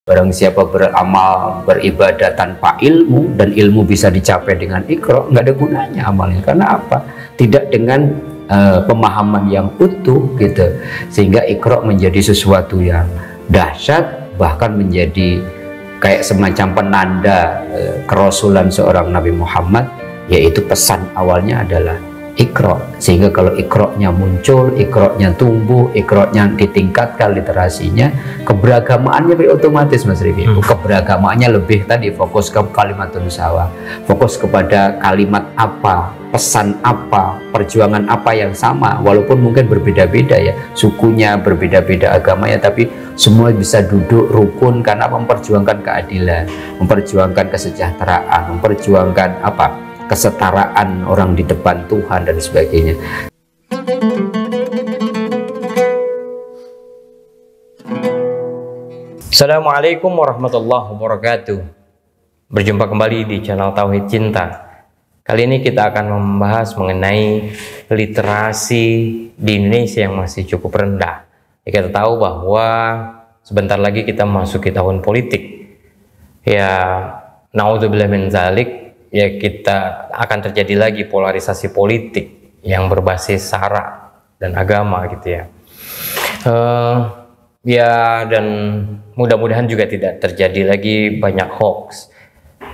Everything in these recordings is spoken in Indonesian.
Barang siapa beramal, beribadah tanpa ilmu, dan ilmu bisa dicapai dengan Iqra, nggak ada gunanya amalnya. Karena apa? Tidak dengan pemahaman yang utuh gitu. Sehingga Iqra menjadi sesuatu yang dahsyat, bahkan menjadi kayak semacam penanda kerasulan seorang Nabi Muhammad, yaitu pesan awalnya adalah Iqra. Sehingga kalau Iqra-nya muncul, Iqra-nya tumbuh, Iqra-nya ditingkatkan literasinya, keberagamaannya otomatis, Mas Rifki. Keberagamaannya lebih tadi fokus ke kalimatun sawa, fokus kepada kalimat apa, pesan apa, perjuangan apa yang sama, walaupun mungkin berbeda-beda ya, sukunya berbeda-beda agamanya, tapi semua bisa duduk rukun karena memperjuangkan keadilan, memperjuangkan kesejahteraan, memperjuangkan apa, kesetaraan orang di depan Tuhan dan sebagainya. Assalamualaikum warahmatullahi wabarakatuh. Berjumpa kembali di channel Tauhid Cinta. Kali ini kita akan membahas mengenai literasi di Indonesia yang masih cukup rendah. Kita tahu bahwa sebentar lagi kita memasuki tahun politik. Ya, naudzubillah min zalik. Ya, kita akan terjadi lagi polarisasi politik yang berbasis sara dan agama gitu ya. Ya, dan mudah-mudahan juga tidak terjadi lagi banyak hoax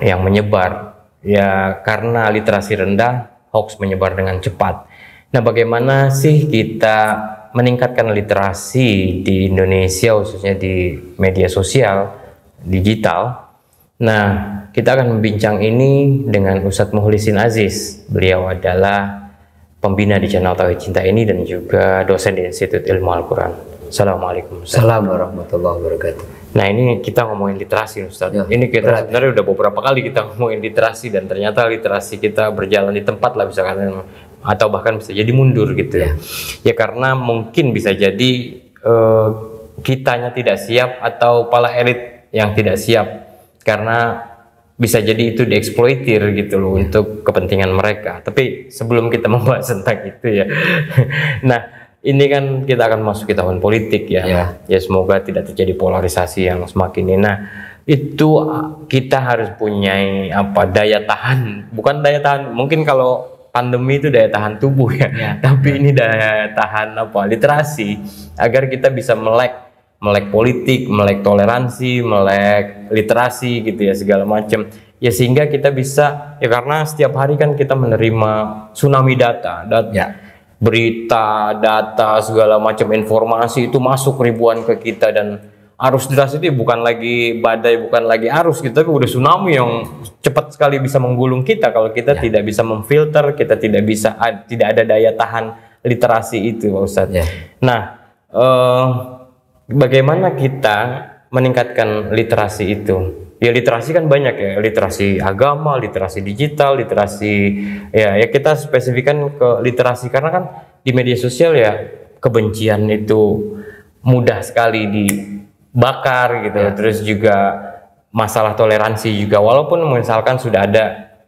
yang menyebar. Ya, karena literasi rendah, hoax menyebar dengan cepat. Nah, bagaimana sih kita meningkatkan literasi di Indonesia, khususnya di media sosial, digital? Nah, kita akan membincang ini dengan Ustadz Mukhlisin Aziz. Beliau adalah pembina di channel Tauhid Cinta ini dan juga dosen di Institut Ilmu Al-Quran. Assalamualaikum. Assalamualaikum warahmatullahi wabarakatuh. Nah, ini kita ngomongin literasi, Ustadz. Ya, ini kita sebenarnya udah beberapa kali kita ngomongin literasi, dan ternyata literasi kita berjalan di tempat lah, bisa kan, atau bahkan bisa jadi mundur gitu ya. Ya karena mungkin bisa jadi kitanya tidak siap, atau para elit yang tidak siap, karena bisa jadi itu dieksploitir gitu loh untuk kepentingan mereka. Tapi sebelum kita membahas tentang itu ya, nah ini kan kita akan masuk ke tahun politik ya. Ya semoga tidak terjadi polarisasi yang semakin ini. Nah itu kita harus punya apa, daya tahan, bukan daya tahan, mungkin kalau pandemi itu daya tahan tubuh ya. Tapi ini daya tahan apa, literasi, agar kita bisa melek politik, melek toleransi, melek literasi gitu ya, segala macam ya, sehingga kita bisa ya, karena setiap hari kan kita menerima tsunami data berita, data, segala macam informasi itu masuk ribuan ke kita, dan arus deras itu bukan lagi badai, bukan lagi arus gitu, tapi udah tsunami yang cepat sekali bisa menggulung kita kalau kita tidak bisa memfilter, kita tidak ada daya tahan literasi itu, Pak Ustadz. Nah, bagaimana kita meningkatkan literasi itu? Ya literasi kan banyak ya, literasi agama, literasi digital, literasi ya kita spesifikkan ke literasi karena kan di media sosial ya kebencian itu mudah sekali dibakar gitu. Terus juga masalah toleransi juga, walaupun misalkan sudah ada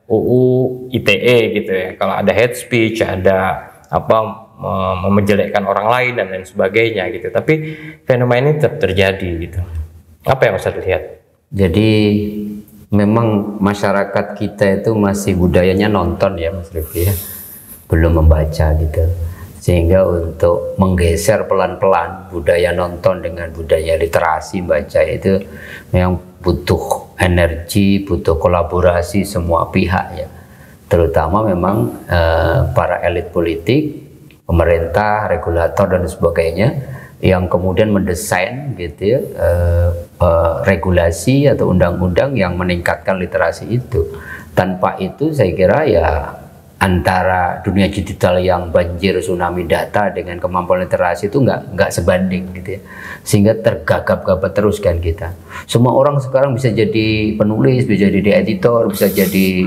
UU ITE gitu ya, kalau ada hate speech, ada apa, menjelekkan orang lain dan lain sebagainya gitu, tapi fenomena ini tetap terjadi gitu. Apa yang Ustadz lihat? Jadi memang masyarakat kita itu masih budayanya nonton ya, Mas Rifki ya, belum membaca gitu, sehingga untuk menggeser pelan-pelan budaya nonton dengan budaya literasi baca itu memang butuh energi, butuh kolaborasi semua pihak ya, terutama memang para elit politik, pemerintah, regulator dan sebagainya, yang kemudian mendesain gitu ya regulasi atau undang-undang yang meningkatkan literasi itu. Tanpa itu saya kira ya antara dunia digital yang banjir tsunami data dengan kemampuan literasi itu nggak sebanding gitu ya, sehingga tergagap-gagap terus kan kita. Semua orang sekarang bisa jadi penulis, bisa jadi editor, bisa jadi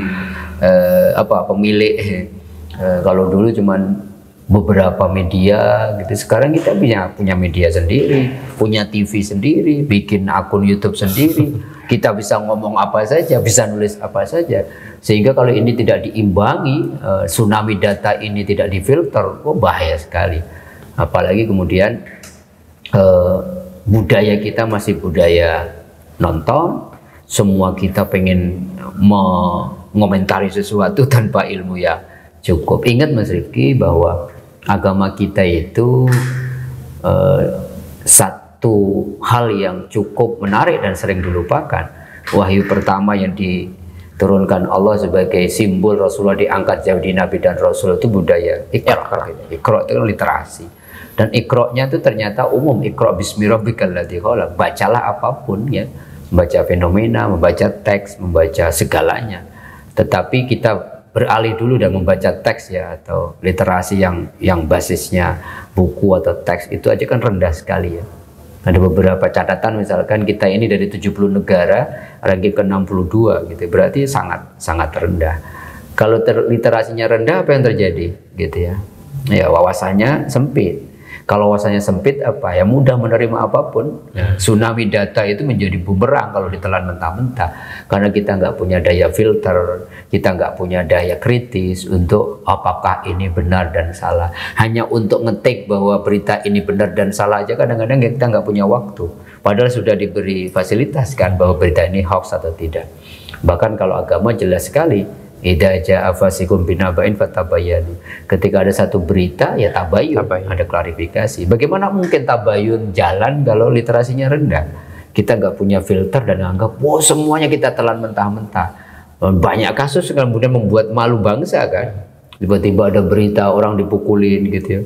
pemilik. Kalau dulu cuman beberapa media gitu, sekarang kita punya media sendiri, punya TV sendiri, bikin akun YouTube sendiri, kita bisa ngomong apa saja, bisa nulis apa saja, sehingga kalau ini tidak diimbangi, tsunami data ini tidak difilter, bahaya sekali. Apalagi kemudian budaya kita masih budaya nonton, semua kita pengen mengomentari sesuatu tanpa ilmu yang cukup. Ingat Mas Rifki bahwa agama kita itu satu hal yang cukup menarik dan sering dilupakan. Wahyu pertama yang diturunkan Allah sebagai simbol Rasulullah diangkat jadi Nabi dan Rasul itu budaya Iqra. Iqra itu kan literasi. Dan Iqra-nya itu ternyata umum. Iqra bismi rabbikal ladzi khalaq. Bacalah apapun ya. Membaca fenomena, membaca teks, membaca segalanya. Tetapi kita beralih dulu dan membaca teks ya, atau literasi yang basisnya buku atau teks itu aja kan rendah sekali ya. Ada beberapa catatan, misalkan kita ini dari 70 negara ranking ke 62 gitu, berarti sangat rendah. Kalau literasinya rendah, apa yang terjadi gitu ya? Ya wawasannya sempit. Kalau wawasannya sempit apa ya, mudah menerima apapun. Tsunami data itu menjadi bumerang kalau ditelan mentah-mentah, karena kita nggak punya daya filter, kita nggak punya daya kritis untuk apakah ini benar dan salah. Hanya untuk ngetik bahwa berita ini benar dan salah aja kadang-kadang kita nggak punya waktu, padahal sudah diberi fasilitas kan bahwa berita ini hoax atau tidak. Bahkan kalau agama jelas sekali, idza jaa fasiqun binaba'in fatabayyanu. Ketika ada satu berita ya tabayun, ada klarifikasi. Bagaimana mungkin tabayun jalan kalau literasinya rendah? Kita nggak punya filter dan anggap wah semuanya kita telan mentah-mentah. Banyak kasus kemudian membuat malu bangsa kan. Tiba-tiba ada berita orang dipukulin gitu ya.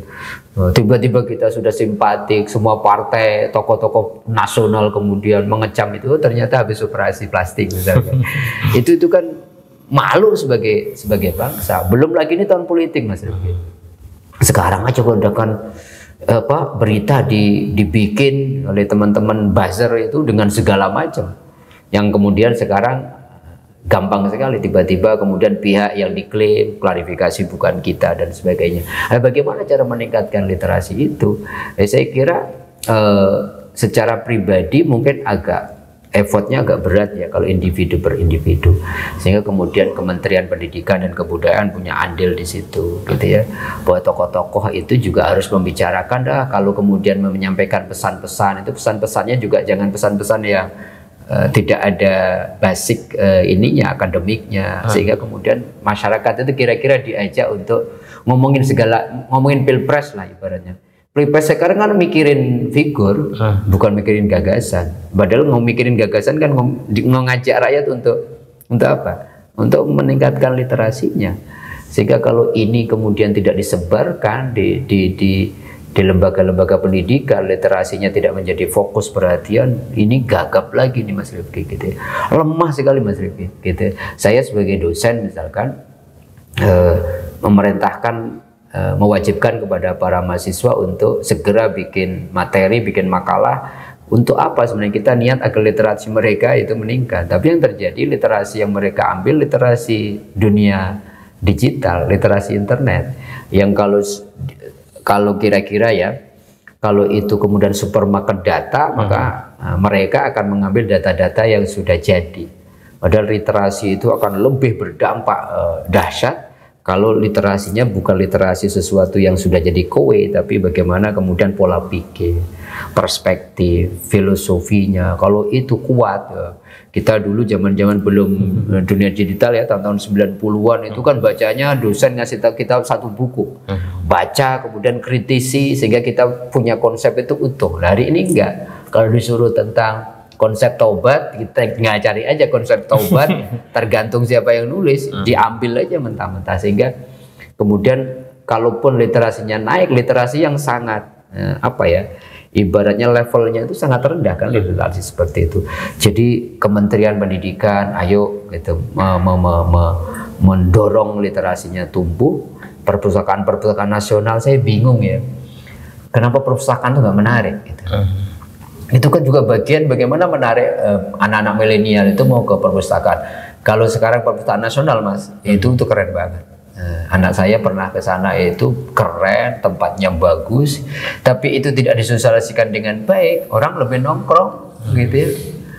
Tiba-tiba kita sudah simpatik, semua partai, tokoh-tokoh nasional kemudian mengecam itu, ternyata habis operasi plastik misalnya. itu kan malu sebagai bangsa. Belum lagi ini tahun politik Mas Rifki. Sekarang aja udah kan berita dibikin oleh teman-teman buzzer itu dengan segala macam, yang kemudian sekarang gampang sekali tiba-tiba kemudian pihak yang diklaim klarifikasi bukan kita dan sebagainya. Bagaimana cara meningkatkan literasi itu? Saya kira secara pribadi mungkin effortnya agak berat ya kalau individu per individu, sehingga kemudian Kementerian Pendidikan dan Kebudayaan punya andil di situ gitu ya, bahwa tokoh-tokoh itu juga harus membicarakan kalau kemudian menyampaikan pesan-pesan itu, pesan-pesannya juga jangan pesan-pesan yang tidak ada basic ininya, akademiknya, sehingga kemudian masyarakat itu kira-kira diajak untuk ngomongin pilpres lah ibaratnya. Pilpres sekarang kan mikirin figur, bukan mikirin gagasan. Padahal mau mikirin gagasan kan ngajak rakyat untuk apa? Untuk meningkatkan literasinya. Sehingga kalau ini kemudian tidak disebarkan di lembaga-lembaga pendidikan, literasinya tidak menjadi fokus perhatian, ini gagap lagi nih Mas Rifki gitu. Lemah sekali Mas Rifki gitu. Saya sebagai dosen misalkan memerintahkan, mewajibkan kepada para mahasiswa untuk segera bikin materi, bikin makalah. Untuk apa sebenarnya? Kita niat agar literasi mereka itu meningkat. Tapi yang terjadi, literasi yang mereka ambil literasi dunia digital, literasi internet, yang kalau kira-kira ya, kalau itu kemudian supermarket data, maka mereka akan mengambil data-data yang sudah jadi. Padahal literasi itu akan lebih berdampak dahsyat kalau literasinya bukan literasi sesuatu yang sudah jadi kowe, tapi bagaimana kemudian pola pikir, perspektif, filosofinya. Kalau itu kuat, kita dulu zaman-zaman belum dunia digital ya, tahun 90-an itu kan bacanya dosen ngasih kita satu buku, baca kemudian kritisi sehingga kita punya konsep itu utuh. Hari ini enggak. Kalau disuruh tentang konsep taubat, kita nggak cari aja konsep taubat, tergantung siapa yang nulis, diambil aja mentah-mentah, sehingga kemudian kalaupun literasinya naik, literasi yang sangat ibaratnya levelnya itu sangat rendah kan, literasi seperti itu. Jadi Kementerian Pendidikan ayo gitu mendorong literasinya tumbuh. Perpustakaan nasional, saya bingung ya, kenapa perpustakaan itu nggak menarik gitu. Itu kan juga bagian bagaimana menarik anak-anak milenial itu mau ke perpustakaan. Kalau sekarang perpustakaan nasional Mas, itu keren banget. Anak saya pernah ke sana, itu keren, tempatnya bagus, tapi itu tidak disosialisasikan dengan baik. Orang lebih nongkrong gitu ya.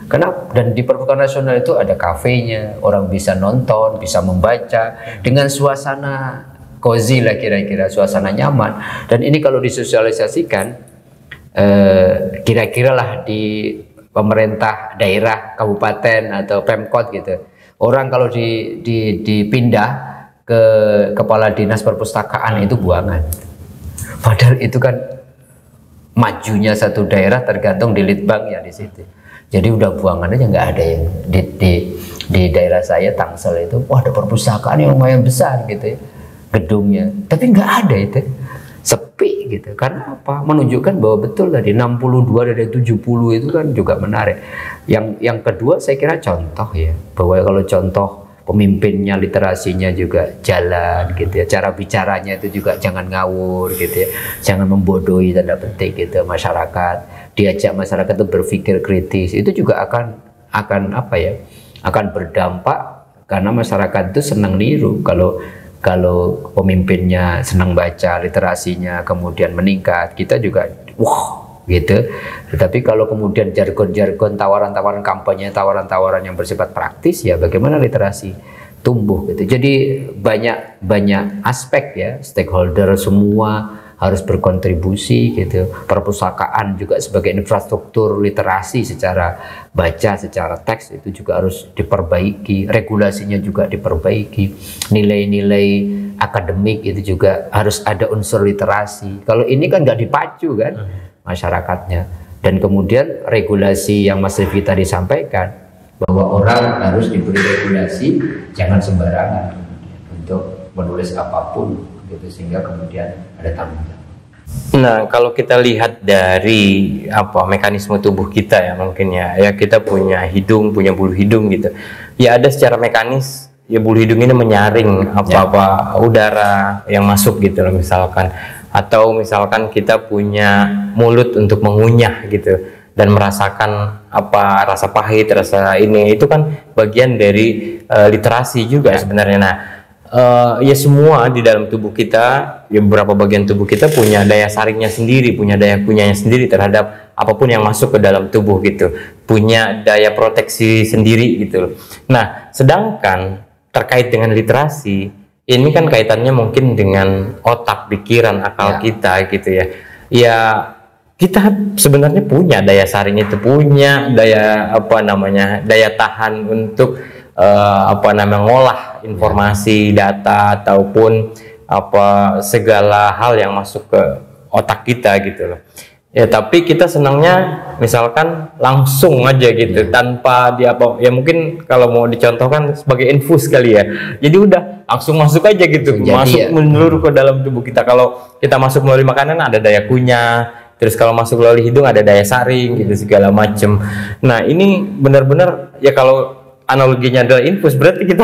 Kenapa? Dan di perpustakaan nasional itu ada kafenya, orang bisa nonton, bisa membaca dengan suasana cozy lah kira-kira, suasana nyaman. Dan ini kalau disosialisasikan, kira-kira lah di pemerintah daerah, kabupaten atau Pemkot gitu. Orang kalau dipindah ke kepala dinas perpustakaan itu buangan. Padahal itu kan majunya satu daerah tergantung di litbang ya di situ. Jadi udah buangan aja nggak ada yang di daerah saya Tangsel itu, wah ada perpustakaan yang lumayan besar gitu ya gedungnya, tapi nggak ada itu, sepi gitu. Karena apa? Menunjukkan bahwa betul tadi 62 dari 70 itu kan juga menarik. Yang kedua saya kira contoh ya, bahwa kalau contoh pemimpinnya literasinya juga jalan gitu ya, cara bicaranya itu juga jangan ngawur gitu ya, jangan membodohi tanda petik gitu masyarakat, diajak masyarakat itu berpikir kritis, itu juga akan apa ya, akan berdampak karena masyarakat itu senang niru kalau pemimpinnya senang baca, literasinya kemudian meningkat, kita juga wah gitu. Tetapi kalau kemudian jargon-jargon, tawaran-tawaran kampanye, tawaran-tawaran yang bersifat praktis, ya bagaimana literasi tumbuh gitu. Jadi banyak aspek ya, stakeholder semua harus berkontribusi gitu. Perpustakaan juga sebagai infrastruktur literasi secara baca, secara teks itu juga harus diperbaiki, regulasinya juga diperbaiki, nilai-nilai akademik itu juga harus ada unsur literasi. Kalau ini kan nggak dipacu kan masyarakatnya. Dan kemudian regulasi yang Mas Rifki tadi sampaikan, bahwa orang harus diberi regulasi, jangan sembarangan untuk menulis apapun gitu, sehingga kemudian ada tanggung jawab. Nah, kalau kita lihat dari mekanisme tubuh kita ya, mungkin ya kita punya hidung, punya bulu hidung gitu. Ya ada secara mekanis ya bulu hidung ini menyaring apa-apa udara yang masuk gitu loh misalkan. Atau misalkan kita punya mulut untuk mengunyah gitu dan merasakan apa rasa pahit, rasa ini, itu kan bagian dari literasi juga sebenarnya. Nah, ya semua di dalam tubuh kita, ya beberapa bagian tubuh kita punya daya saringnya sendiri, punya daya kunyahnya sendiri terhadap apapun yang masuk ke dalam tubuh gitu, punya daya proteksi sendiri gitu. Nah, sedangkan terkait dengan literasi, ini kan kaitannya mungkin dengan otak, pikiran, akal kita gitu ya. Ya kita sebenarnya punya daya saring itu, punya daya daya tahan untuk ngolah informasi, data ataupun segala hal yang masuk ke otak kita gitu loh. Ya tapi kita senangnya misalkan langsung aja gitu tanpa ya mungkin kalau mau dicontohkan sebagai infus kali ya. Jadi udah langsung masuk aja gitu, masuk menyeluruh ke dalam tubuh kita. Kalau kita masuk melalui makanan ada daya kunyah, terus kalau masuk melalui hidung ada daya saring gitu segala macem. Nah ini benar-benar ya kalau analoginya adalah infus, berarti kita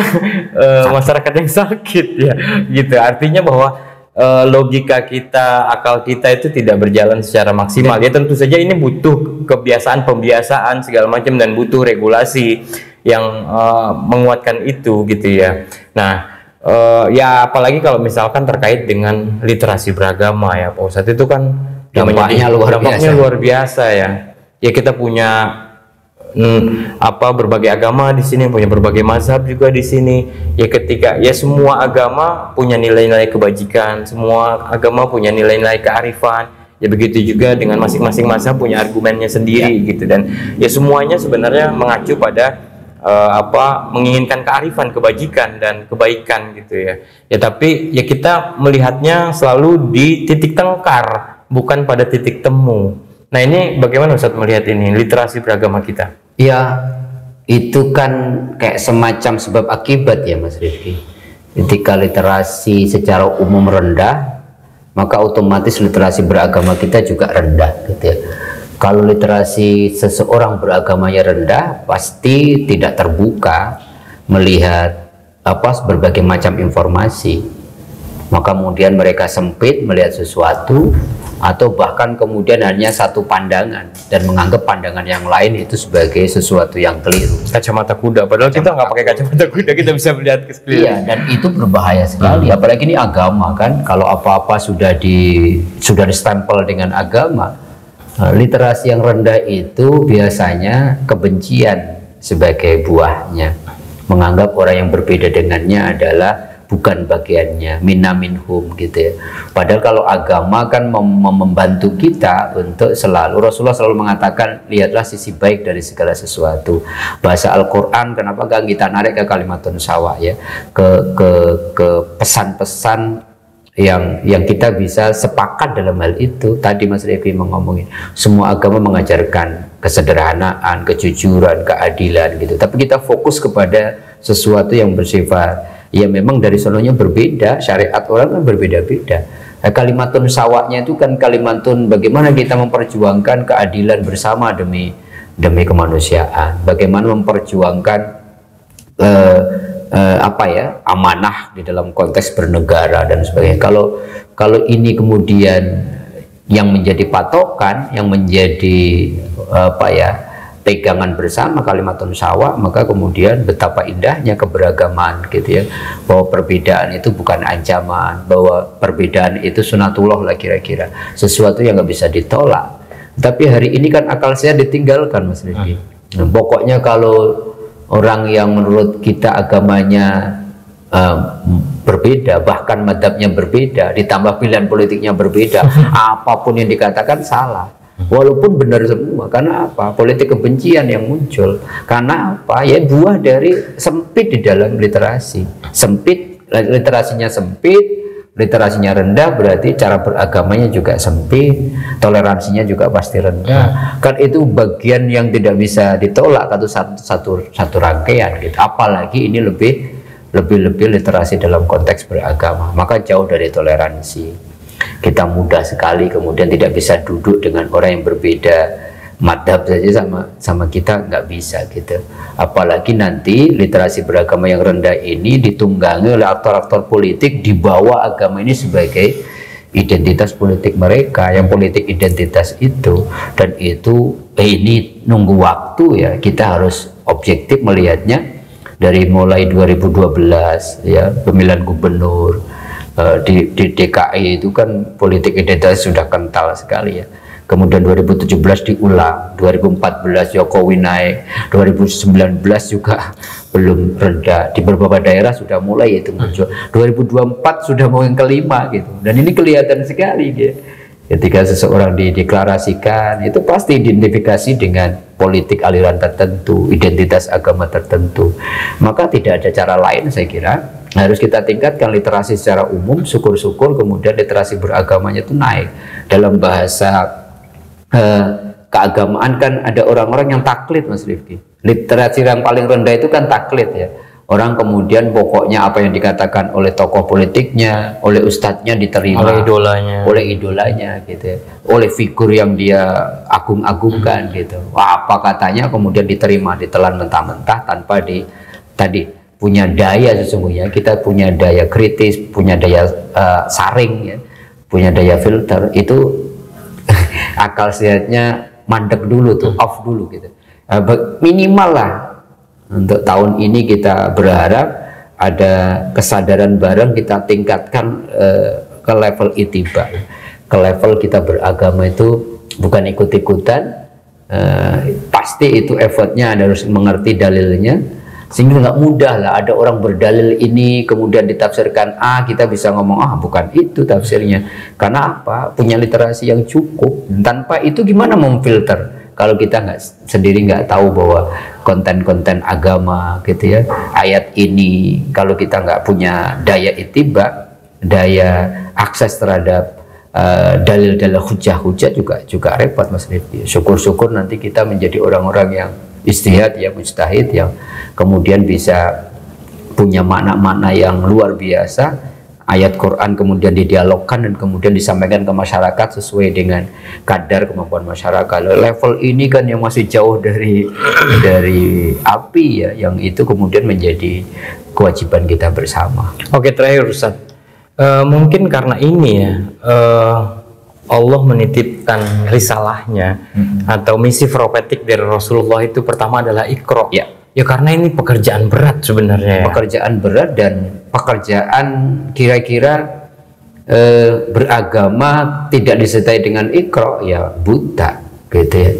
masyarakat yang sakit ya gitu. Artinya bahwa logika kita, akal kita itu tidak berjalan secara maksimal. Ya tentu saja ini butuh pembiasaan segala macam dan butuh regulasi yang menguatkan itu gitu ya. Nah ya apalagi kalau misalkan terkait dengan literasi beragama ya Pak Ustadz, itu kan dampaknya luar biasa ya. Ya kita punya berbagai agama di sini, punya berbagai mazhab juga di sini. Ya ketika ya semua agama punya nilai-nilai kebajikan, semua agama punya nilai-nilai kearifan. Ya begitu juga dengan masing-masing mazhab punya argumennya sendiri gitu, dan ya semuanya sebenarnya mengacu pada menginginkan kearifan, kebajikan dan kebaikan gitu ya. Ya tapi ya kita melihatnya selalu di titik tengkar, bukan pada titik temu. Nah ini bagaimana Ustadz melihat ini literasi beragama kita? Ya itu kan kayak semacam sebab akibat ya Mas Rifki. Ketika literasi secara umum rendah, maka otomatis literasi beragama kita juga rendah gitu ya. Kalau literasi seseorang beragamanya rendah, pasti tidak terbuka melihat berbagai macam informasi. Maka kemudian mereka sempit melihat sesuatu, atau bahkan kemudian hanya satu pandangan dan menganggap pandangan yang lain itu sebagai sesuatu yang keliru. Kacamata kuda, padahal kita nggak pakai kacamata kuda, kita bisa melihat ke sekeliling. Iya, dan itu berbahaya sekali. Apalagi ini agama kan, kalau apa-apa sudah distempel dengan agama. Literasi yang rendah itu biasanya kebencian sebagai buahnya, menganggap orang yang berbeda dengannya adalah bukan bagiannya, minna minhum gitu ya. Padahal kalau agama kan membantu kita untuk selalu, Rasulullah selalu mengatakan lihatlah sisi baik dari segala sesuatu. Bahasa Al-Quran kenapa gak kita narik ke kalimatun sawa ya, ke pesan-pesan yang kita bisa sepakat dalam hal itu. Tadi Mas Revi ngomongin semua agama mengajarkan kesederhanaan, kejujuran, keadilan gitu, tapi kita fokus kepada sesuatu yang bersifat ya memang dari sononya berbeda, syariat orang kan berbeda-beda. Kalimatun sawaknya itu kan kalimatun bagaimana kita memperjuangkan keadilan bersama demi kemanusiaan, bagaimana memperjuangkan apa ya, amanah di dalam konteks bernegara dan sebagainya. Kalau ini kemudian yang menjadi patokan, yang menjadi apa ya, pegangan bersama kalimatun sawa, maka kemudian betapa indahnya keberagaman gitu ya, bahwa perbedaan itu bukan ancaman, bahwa perbedaan itu sunatullah lah kira-kira, sesuatu yang nggak bisa ditolak. Tapi hari ini kan akal sehat ditinggalkan Mas Rizky. Nah, pokoknya kalau orang yang menurut kita agamanya berbeda, bahkan madhabnya berbeda, ditambah pilihan politiknya berbeda, apapun yang dikatakan salah. Walaupun benar semua, karena apa? Politik kebencian yang muncul. Karena apa? Ya buah dari sempit di dalam literasi. Sempit, literasinya sempit, literasinya rendah, berarti cara beragamanya juga sempit, toleransinya juga pasti rendah. Kan itu bagian yang tidak bisa ditolak atau satu rangkaian gitu. Apalagi ini lebih literasi dalam konteks beragama, maka jauh dari toleransi. Kita mudah sekali kemudian tidak bisa duduk dengan orang yang berbeda madhab saja sama kita, nggak bisa gitu. Apalagi nanti literasi beragama yang rendah ini ditunggangi oleh aktor-aktor politik, dibawa agama ini sebagai identitas politik mereka, yang politik identitas itu, dan itu ini nunggu waktu ya. Kita harus objektif melihatnya dari mulai 2012 ya, pemilihan gubernur di DKI itu kan politik identitas sudah kental sekali ya. Kemudian 2017 diulang, 2014 Jokowi naik, 2019 juga belum reda, di beberapa daerah sudah mulai itu muncul, 2024 sudah mau yang kelima gitu. Dan ini kelihatan sekali gitu. Ketika seseorang dideklarasikan, itu pasti identifikasi dengan politik aliran tertentu, identitas agama tertentu. Maka tidak ada cara lain, saya kira harus kita tingkatkan literasi secara umum, syukur-syukur kemudian literasi beragamanya itu naik. Dalam bahasa keagamaan kan ada orang-orang yang taklid Mas Rifki. Literasi yang paling rendah itu kan taklid ya. Orang kemudian pokoknya apa yang dikatakan oleh tokoh politiknya, oleh ustadznya diterima, oleh idolanya gitu ya, oleh figur yang dia agung-agungkan gitu. Wah, apa katanya kemudian diterima, ditelan mentah-mentah tanpa punya daya. Sesungguhnya kita punya daya kritis, punya daya saring ya, punya daya filter. Itu akal sehatnya mandek dulu tuh, off dulu gitu. Minimal lah untuk tahun ini kita berharap ada kesadaran bareng, kita tingkatkan ke level itiba, ke level kita beragama itu bukan ikut-ikutan. Pasti itu effortnya harus mengerti dalilnya, sehingga nggak mudah lah ada orang berdalil ini kemudian ditafsirkan A, kita bisa ngomong bukan itu tafsirnya. Karena apa? Punya literasi yang cukup. Tanpa itu gimana memfilter kalau kita sendiri nggak tahu bahwa konten-konten agama gitu ya, ayat ini, kalau kita nggak punya daya ittiba, daya akses terhadap dalil-dalil hujah-hujah juga repot Mas Rifki. Syukur-syukur nanti kita menjadi orang-orang yang ijtihad ya, mujtahid, yang kemudian bisa punya makna-makna yang luar biasa. Ayat Quran kemudian didialogkan dan kemudian disampaikan ke masyarakat sesuai dengan kadar kemampuan masyarakat. Level ini kan yang masih jauh dari api ya, yang itu kemudian menjadi kewajiban kita bersama. Oke, terakhir Ustaz, mungkin karena ini ya, Allah menitipkan risalahnya atau misi profetik dari Rasulullah itu pertama adalah Iqra. Ya karena ini pekerjaan berat sebenarnya. Pekerjaan berat, dan pekerjaan kira-kira beragama tidak disertai dengan Iqra ya buta gitu ya.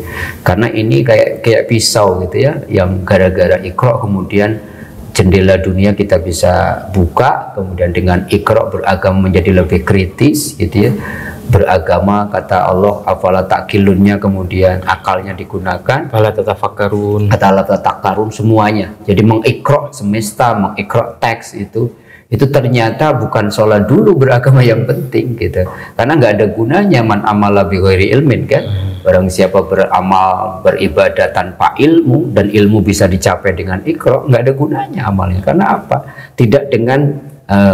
Karena ini kayak pisau gitu ya, yang gara-gara Iqra kemudian jendela dunia kita bisa buka, kemudian dengan Iqra beragama menjadi lebih kritis gitu ya. Beragama kata Allah afala taqilunnya, kemudian akalnya digunakan, Fala tatafakkarun, kata tatafakkarun semuanya. Jadi mengikra semesta, mengikra teks itu ternyata bukan sholat dulu beragama yang penting gitu, karena nggak ada gunanya man amala bi ghairi ilmin kan. Barang siapa beramal beribadah tanpa ilmu dan ilmu bisa dicapai dengan Iqra, nggak ada gunanya amalnya. Karena apa? Tidak dengan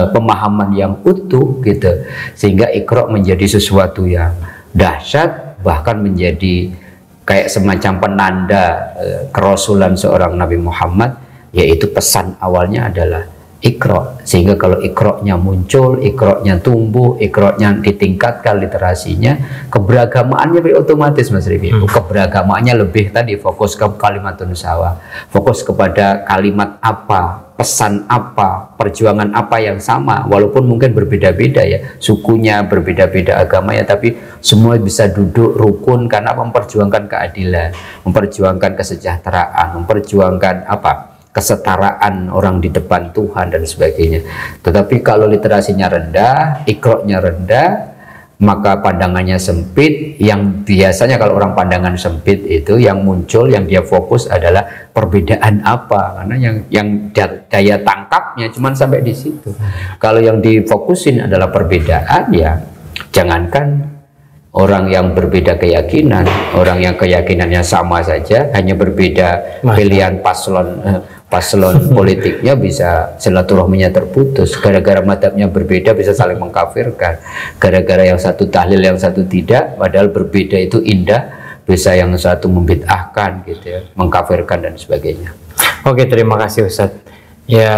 pemahaman yang utuh gitu, sehingga Iqra menjadi sesuatu yang dahsyat, bahkan menjadi kayak semacam penanda kerasulan seorang Nabi Muhammad, yaitu pesan awalnya adalah Iqra. Sehingga kalau Iqra-nya muncul, Iqra-nya tumbuh, Iqra-nya ditingkatkan literasinya, keberagamaannya lebih otomatis Mas Rifi. Keberagamaannya lebih tadi fokus ke kalimatun sawa, fokus kepada kalimat apa, pesan apa, perjuangan apa yang sama, walaupun mungkin berbeda-beda ya, sukunya berbeda-beda agamanya, tapi semua bisa duduk rukun karena memperjuangkan keadilan, memperjuangkan kesejahteraan, memperjuangkan apa, kesetaraan orang di depan Tuhan dan sebagainya. Tetapi kalau literasinya rendah, Iqra-nya rendah, maka pandangannya sempit. Yang biasanya kalau orang pandangan sempit itu yang muncul, yang dia fokus adalah perbedaan apa, karena yang daya tangkapnya cuma sampai di situ. Kalau yang difokusin adalah perbedaan, ya jangankan orang yang berbeda keyakinan, orang yang keyakinannya sama saja, hanya berbeda pilihan paslon politiknya bisa silaturahminya terputus. Gara-gara madhabnya berbeda bisa saling mengkafirkan. Gara-gara yang satu tahlil yang satu tidak, padahal berbeda itu indah, bisa yang satu membid'ahkan gitu ya, mengkafirkan dan sebagainya. Oke, terima kasih Ustadz. Ya,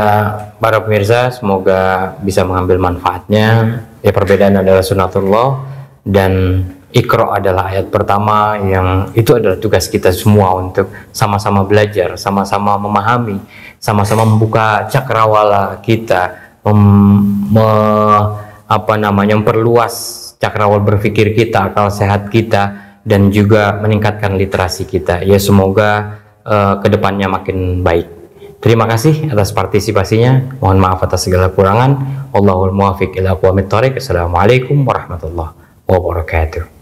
para pemirsa, semoga bisa mengambil manfaatnya. Ya, perbedaan adalah sunatullah, dan Iqra adalah ayat pertama yang itu adalah tugas kita semua untuk sama-sama belajar, sama-sama memahami, sama-sama membuka cakrawala kita, memperluas cakrawala berpikir kita, akal sehat kita, dan juga meningkatkan literasi kita. Ya, semoga kedepannya makin baik. Terima kasih atas partisipasinya. Mohon maaf atas segala kurangan. Wallahul muwaffiq ila aqwamit thoriq. Assalamualaikum warahmatullahi wabarakatuh.